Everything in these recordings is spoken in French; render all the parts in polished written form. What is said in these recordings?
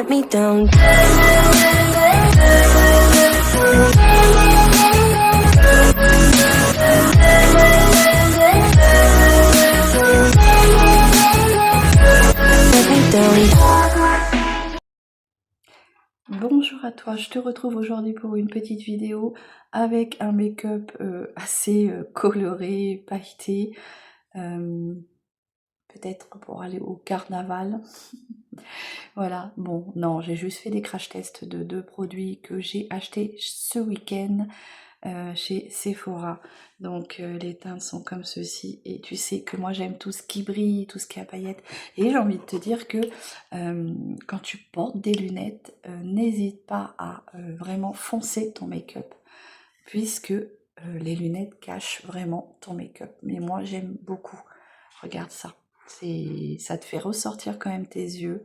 let me down. Let me down. Bonjour à toi, je te retrouve aujourd'hui pour une petite vidéo avec un make-up assez coloré, pailleté, peut-être pour aller au carnaval. Voilà, bon, non, j'ai juste fait des crash tests de 2 produits que j'ai achetés ce week-end chez Sephora. Donc les teintes sont comme ceci et tu sais que moi j'aime tout ce qui brille, tout ce qui a paillettes. Et j'ai envie de te dire que quand tu portes des lunettes, n'hésite pas à vraiment foncer ton make-up puisque les lunettes cachent vraiment ton make-up. Mais moi j'aime beaucoup. Regarde ça. Ça te fait ressortir quand même tes yeux.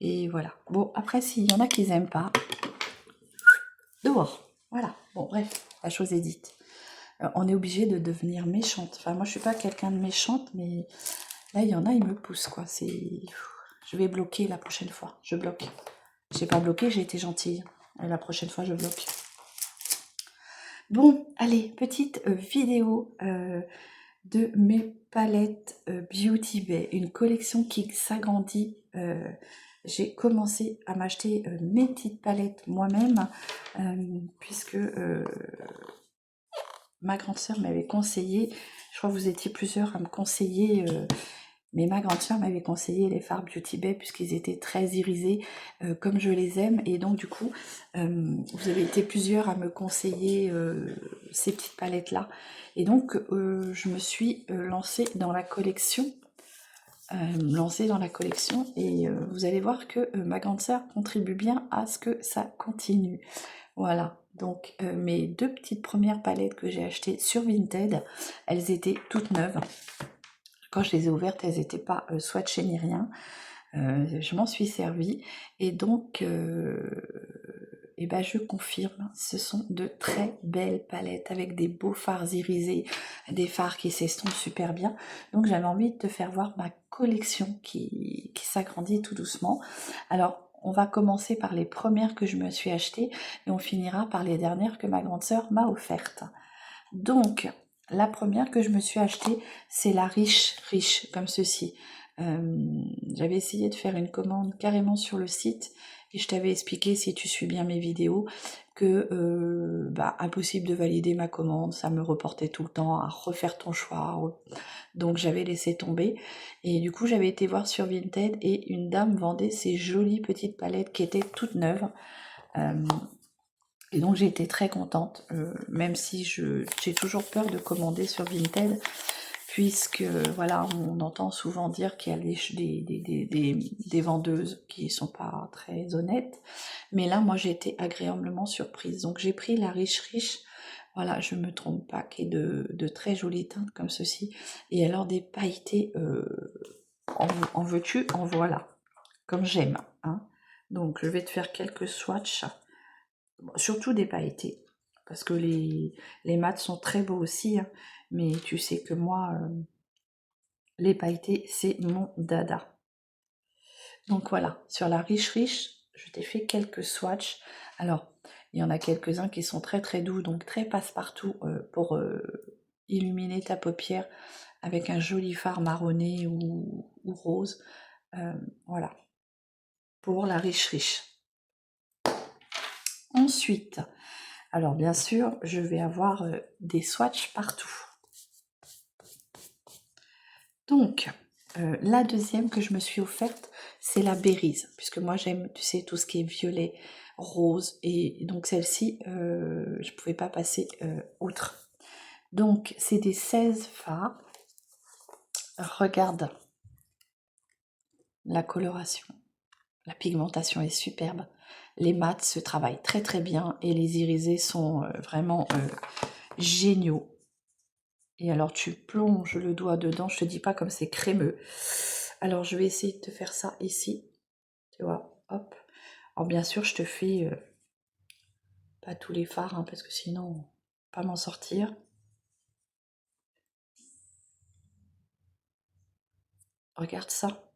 Et voilà. Bon, après, s'il y en a qui n'aiment pas, dehors. Voilà. Bon, bref, la chose est dite. On est obligé de devenir méchante. Enfin, moi, je suis pas quelqu'un de méchante, mais là, il y en a, ils me poussent, quoi. Je vais bloquer la prochaine fois. Je bloque. J'ai pas bloqué, j'ai été gentille. Et la prochaine fois, je bloque. Bon, allez, petite vidéo de mes palettes Beauty Bay. Une collection qui s'agrandit. J'ai commencé à m'acheter mes petites palettes moi-même, puisque ma grande sœur m'avait conseillé, je crois que vous étiez plusieurs à me conseiller, mais ma grande sœur m'avait conseillé les fards Beauty Bay puisqu'ils étaient très irisés, comme je les aime, et donc du coup, vous avez été plusieurs à me conseiller ces petites palettes-là, et donc je me suis lancée dans la collection, et vous allez voir que ma grande sœur contribue bien à ce que ça continue. Voilà, donc mes 2 petites premières palettes que j'ai achetées sur Vinted, elles étaient toutes neuves. Quand je les ai ouvertes, elles n'étaient pas swatchées ni rien. Je m'en suis servie et donc et ben je confirme, ce sont de très belles palettes avec des beaux fards irisés, des fards qui s'estompent super bien. Donc j'avais envie de te faire voir ma collection qui s'agrandit tout doucement. Alors on va commencer par les premières que je me suis achetées et on finira par les dernières que ma grande sœur m'a offertes. Donc la première que je me suis achetée, c'est la Riche Riche, comme ceci. J'avais essayé de faire une commande carrément sur le site et je t'avais expliqué, si tu suis bien mes vidéos, que impossible de valider ma commande, ça me reportait tout le temps à refaire ton choix, donc j'avais laissé tomber. Et du coup j'avais été voir sur Vinted et une dame vendait ces jolies petites palettes qui étaient toutes neuves. Et donc j'ai été très contente, même si j'ai toujours peur de commander sur Vinted, puisque voilà, on entend souvent dire qu'il y a des vendeuses qui sont pas très honnêtes, mais là moi j'ai été agréablement surprise. Donc j'ai pris la Riche Riche, voilà, je me trompe pas, qui est de très jolies teintes comme ceci, et alors des pailletés, en veux-tu, en voilà, comme j'aime, hein. Donc je vais te faire quelques swatchs, surtout des pailletés, parce que les mats sont très beaux aussi, hein, mais tu sais que moi, les pailletés, c'est mon dada. Donc voilà, sur la Riche Riche, je t'ai fait quelques swatchs. Alors, il y en a quelques-uns qui sont très très doux, donc très passe-partout pour illuminer ta paupière avec un joli fard marronné ou rose. Voilà, pour la Riche Riche. Ensuite, alors bien sûr, je vais avoir des swatchs partout. Donc, la deuxième que je me suis offerte, c'est la Berries, puisque moi j'aime, tu sais, tout ce qui est violet, rose, et donc celle-ci, je pouvais pas passer outre. Donc, c'est des 16 fards. Regarde la coloration, la pigmentation est superbe. Les mats se travaillent très très bien et les irisés sont vraiment géniaux. Et alors tu plonges le doigt dedans, je te dis pas comme c'est crémeux. Alors je vais essayer de te faire ça ici, tu vois, hop. Alors bien sûr je te fais pas tous les fards, hein, parce que sinon pas m'en sortir. Regarde ça.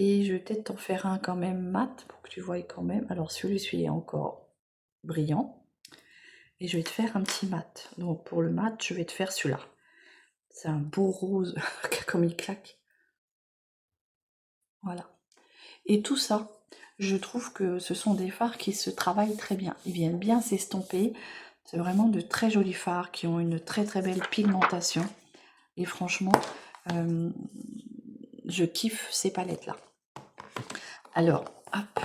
Et je vais peut-être t'en faire un quand même mat pour que tu vois quand même. Alors celui-ci est encore brillant. Et je vais te faire un petit mat. Donc pour le mat, je vais te faire celui-là. C'est un beau rose, comme il claque. Voilà. Et tout ça, je trouve que ce sont des fards qui se travaillent très bien. Ils viennent bien s'estomper. C'est vraiment de très jolis fards qui ont une très très belle pigmentation. Et franchement, je kiffe ces palettes-là. Alors, hop.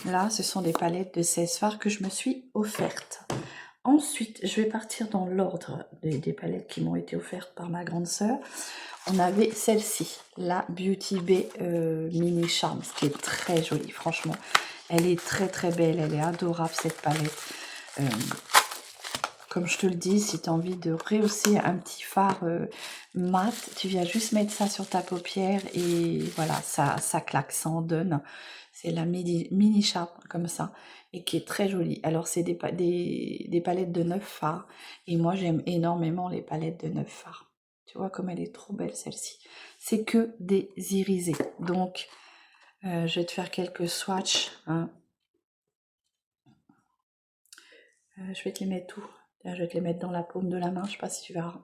Là, ce sont des palettes de 16 fards que je me suis offertes. Ensuite, je vais partir dans l'ordre des palettes qui m'ont été offertes par ma grande sœur. On avait celle-ci, la Beauty Bay Mini Charms, qui est très jolie, franchement. Elle est très très belle, elle est adorable cette palette. Comme je te le dis, si tu as envie de rehausser un petit fard mat, tu viens juste mettre ça sur ta paupière et voilà, ça claque, ça en donne. C'est la mini charme comme ça et qui est très jolie. Alors c'est des palettes de 9 fards et moi j'aime énormément les palettes de 9 fards. Tu vois comme elle est trop belle celle-ci. C'est que des irisés. Donc je vais te faire quelques swatchs. Hein. Je vais te les mettre où? Je vais te les mettre dans la paume de la main, je sais pas si tu verras.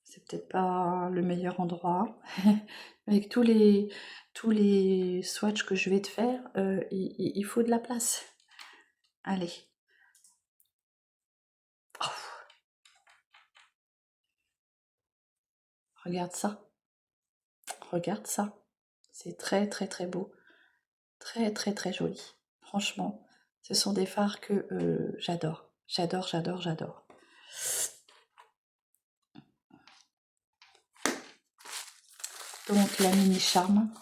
C'est peut-être pas le meilleur endroit. Avec tous les swatchs que je vais te faire, il faut de la place. Allez. Oh. Regarde ça. Regarde ça. C'est très très très beau. Très très très joli. Franchement, ce sont des fards que j'adore. J'adore, j'adore, j'adore. Donc la mini charme.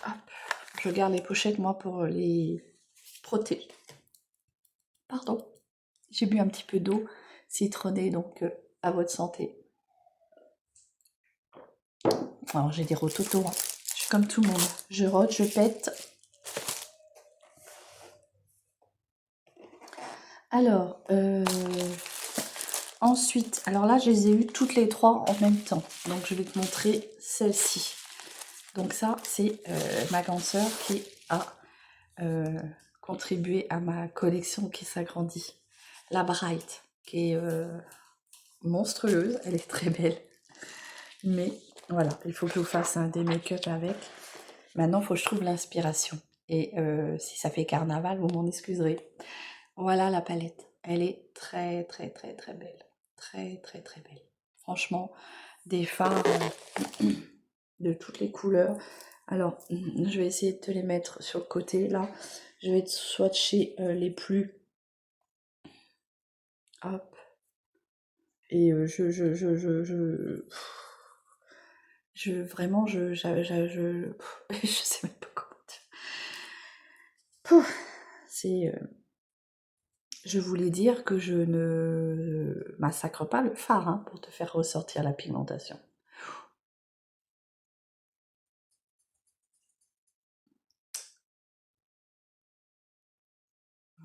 Hop. Je garde les pochettes moi pour les protéger. Pardon. J'ai bu un petit peu d'eau citronnée, donc à votre santé. Alors j'ai des rototos, hein. Je suis comme tout le monde. Je rote, je pète. Alors, ensuite, alors là je les ai eues toutes les trois en même temps. Donc je vais te montrer celle-ci. Donc ça, c'est ma grande sœur qui a contribué à ma collection qui s'agrandit. La Bright, qui est monstrueuse, elle est très belle. Mais voilà, il faut que je vous fasse un des make-up avec. Maintenant, il faut que je trouve l'inspiration. Et si ça fait carnaval, vous m'en excuserez. Voilà la palette. Elle est très très très très belle. Très très très belle. Franchement, des fards de toutes les couleurs. Alors, je vais essayer de te les mettre sur le côté là. Je vais te swatcher les plus. Hop. Et vraiment, je sais même pas comment dire. C'est, je voulais dire que je ne massacre pas le fard hein, pour te faire ressortir la pigmentation.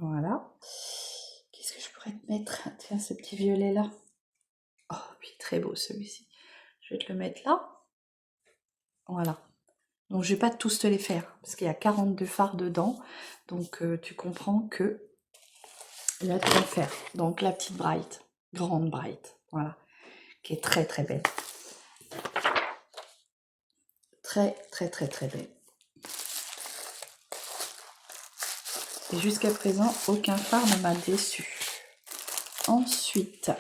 Voilà. Qu'est-ce que je pourrais te mettre? Tiens, ce petit violet là. Oh oui, très beau celui-ci. Je vais te le mettre là. Voilà. Donc je vais pas tous te les faire, parce qu'il y a 42 fards dedans. Donc tu comprends que là tu vas faire. Donc la petite Bright, grande Bright, voilà, qui est très très belle. Très très très très belle. Et jusqu'à présent, aucun fard ne m'a déçu. Ensuite,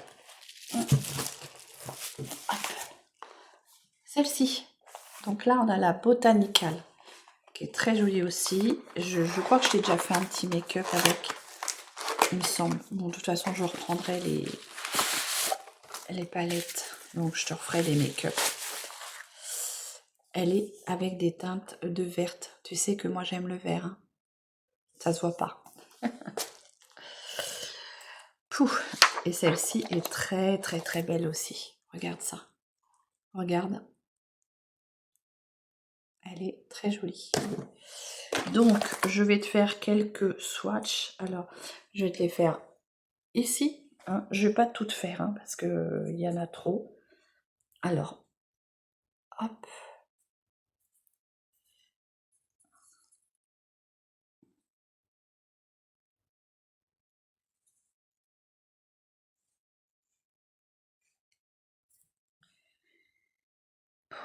celle-ci. Donc là, on a la Botanical, qui est très jolie aussi. Je crois que je t'ai déjà fait un petit make-up avec, il me semble. Bon, de toute façon, je reprendrai les palettes. Donc, je te referai les make-up. Elle est avec des teintes de verte. Tu sais que moi, j'aime le vert. Hein. Ça se voit pas. Pouf. Et celle-ci est très, très, très belle aussi. Regarde ça. Regarde. Elle est très jolie. Donc, je vais te faire quelques swatchs. Alors, je vais te les faire ici. Hein. Je ne vais pas toutes faire, hein, parce qu'il y en a trop. Alors, Hop.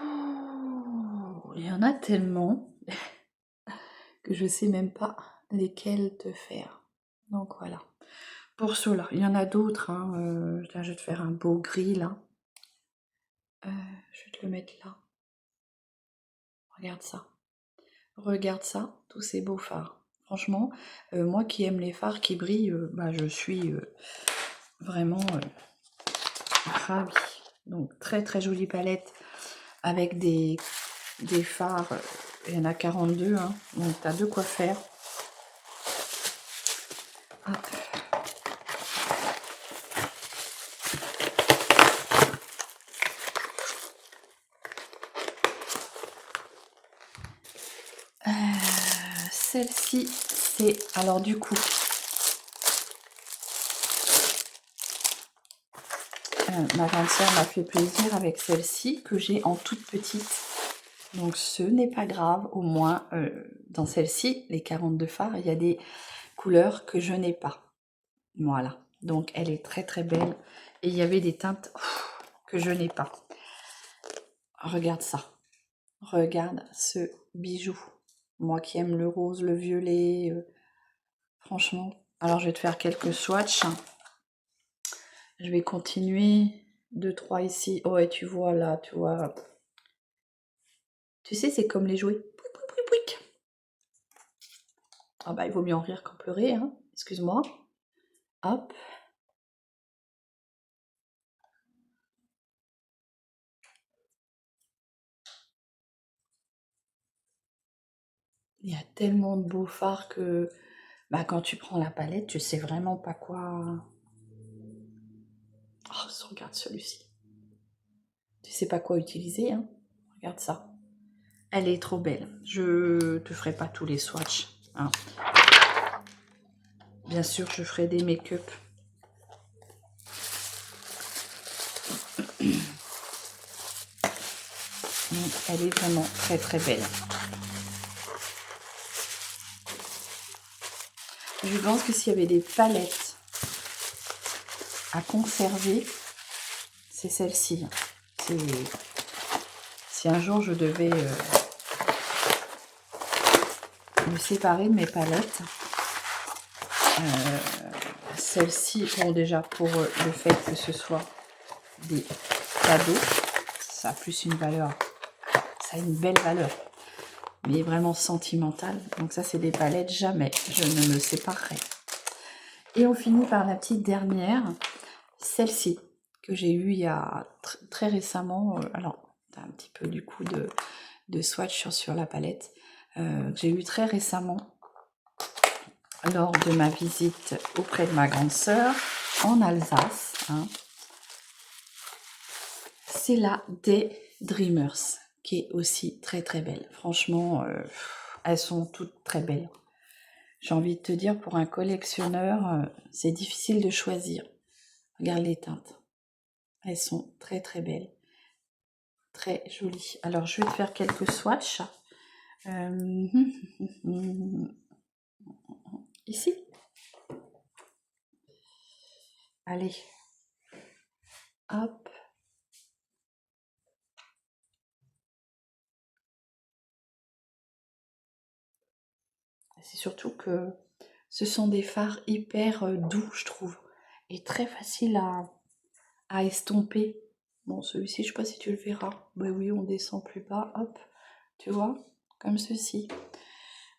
Oh, il y en a tellement que je sais même pas lesquels te faire. Donc voilà. Pour ceux-là, il y en a d'autres. Hein. Là, je vais te faire un beau gris là. Je vais te le mettre là. Regarde ça. Regarde ça, tous ces beaux fards. Franchement, moi qui aime les fards qui brillent, bah, je suis vraiment ravie. Donc très très jolie palette avec des fards. Il y en a 42, hein, donc tu as de quoi faire. Hop. Celle-ci, c'est... Alors du coup... ma grande sœur m'a fait plaisir avec celle-ci que j'ai en toute petite. Donc ce n'est pas grave, au moins dans celle-ci, les 42 fards, il y a des couleurs que je n'ai pas. Voilà, donc elle est très très belle. Et il y avait des teintes que je n'ai pas. Regarde ça. Regarde ce bijou. Moi qui aime le rose, le violet, franchement. Alors je vais te faire quelques swatchs. Je vais continuer. 2, 3 ici. Oh et tu vois là, tu vois. Tu sais, c'est comme les jouets. Ah bah il vaut mieux en rire qu'en pleurer, hein. Excuse-moi. Hop. Il y a tellement de beaux fards que bah, quand tu prends la palette, tu sais vraiment pas quoi... Oh, regarde celui-ci. Tu sais pas quoi utiliser, hein. Regarde ça. Elle est trop belle. Je te ferai pas tous les swatchs, hein. Bien sûr, je ferai des make-up. Elle est vraiment très très belle. Je pense que s'il y avait des palettes à conserver, c'est celle-ci. Si un jour je devais me séparer de mes palettes, celle-ci, bon déjà pour le fait que ce soit des cadeaux, ça a plus une valeur, ça a une belle valeur, mais vraiment sentimentale. Donc ça c'est des palettes, jamais je ne me séparerai. Et on finit par la petite dernière, celle-ci que j'ai eue il y a très récemment. Alors t'as un petit peu du coup de swatch sur la palette, que j'ai eu très récemment lors de ma visite auprès de ma grande sœur en Alsace, hein. C'est la Daydreamers qui est aussi très très belle. Franchement, elles sont toutes très belles. J'ai envie de te dire, pour un collectionneur, c'est difficile de choisir. Regarde les teintes. Elles sont très très belles. Très jolies. Alors, je vais te faire quelques swatchs. Ici. Allez. Hop. C'est surtout que ce sont des fards hyper doux, je trouve. Et très faciles à estomper. Bon, celui-ci, je sais pas si tu le verras. Bah oui, on descend plus bas. Hop. Tu vois, comme ceci.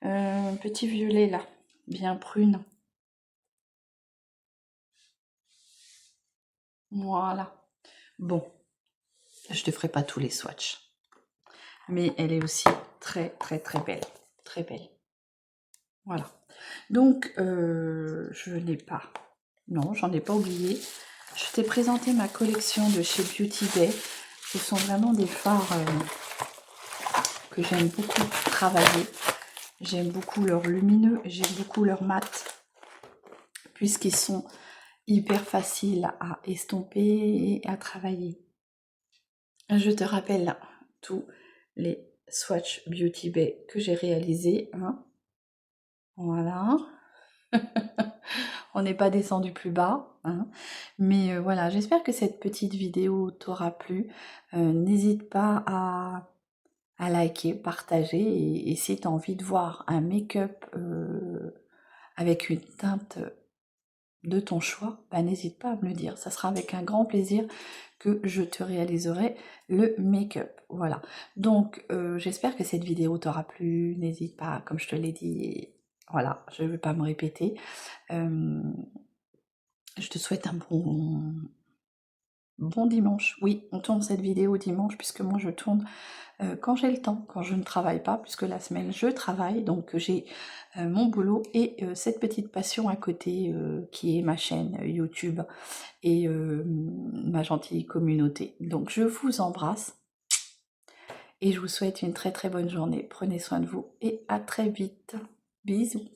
Petit violet là, bien prune. Voilà. Bon, je te ferai pas tous les swatchs, mais elle est aussi très très très belle, très belle. Voilà. Donc je n'ai pas, non, j'en ai pas oublié. Je t'ai présenté ma collection de chez Beauty Bay. Ce sont vraiment des fards que j'aime beaucoup travailler. J'aime beaucoup leur lumineux, j'aime beaucoup leur mat, puisqu'ils sont hyper faciles à estomper et à travailler. Je te rappelle tous les swatch Beauty Bay que j'ai réalisés. Hein. Voilà. On n'est pas descendu plus bas. Hein. Mais voilà, j'espère que cette petite vidéo t'aura plu. N'hésite pas à liker, partager. Et si tu as envie de voir un make-up avec une teinte de ton choix, bah, n'hésite pas à me le dire. Ça sera avec un grand plaisir que je te réaliserai le make-up. Voilà. Donc, j'espère que cette vidéo t'aura plu. N'hésite pas, comme je te l'ai dit, voilà, je ne vais pas me répéter. Je te souhaite un bon dimanche. Oui, on tourne cette vidéo dimanche, puisque moi je tourne quand j'ai le temps, quand je ne travaille pas, puisque la semaine je travaille, donc j'ai mon boulot et cette petite passion à côté qui est ma chaîne YouTube et ma gentille communauté. Donc je vous embrasse et je vous souhaite une très très bonne journée. Prenez soin de vous et à très vite. Bisous.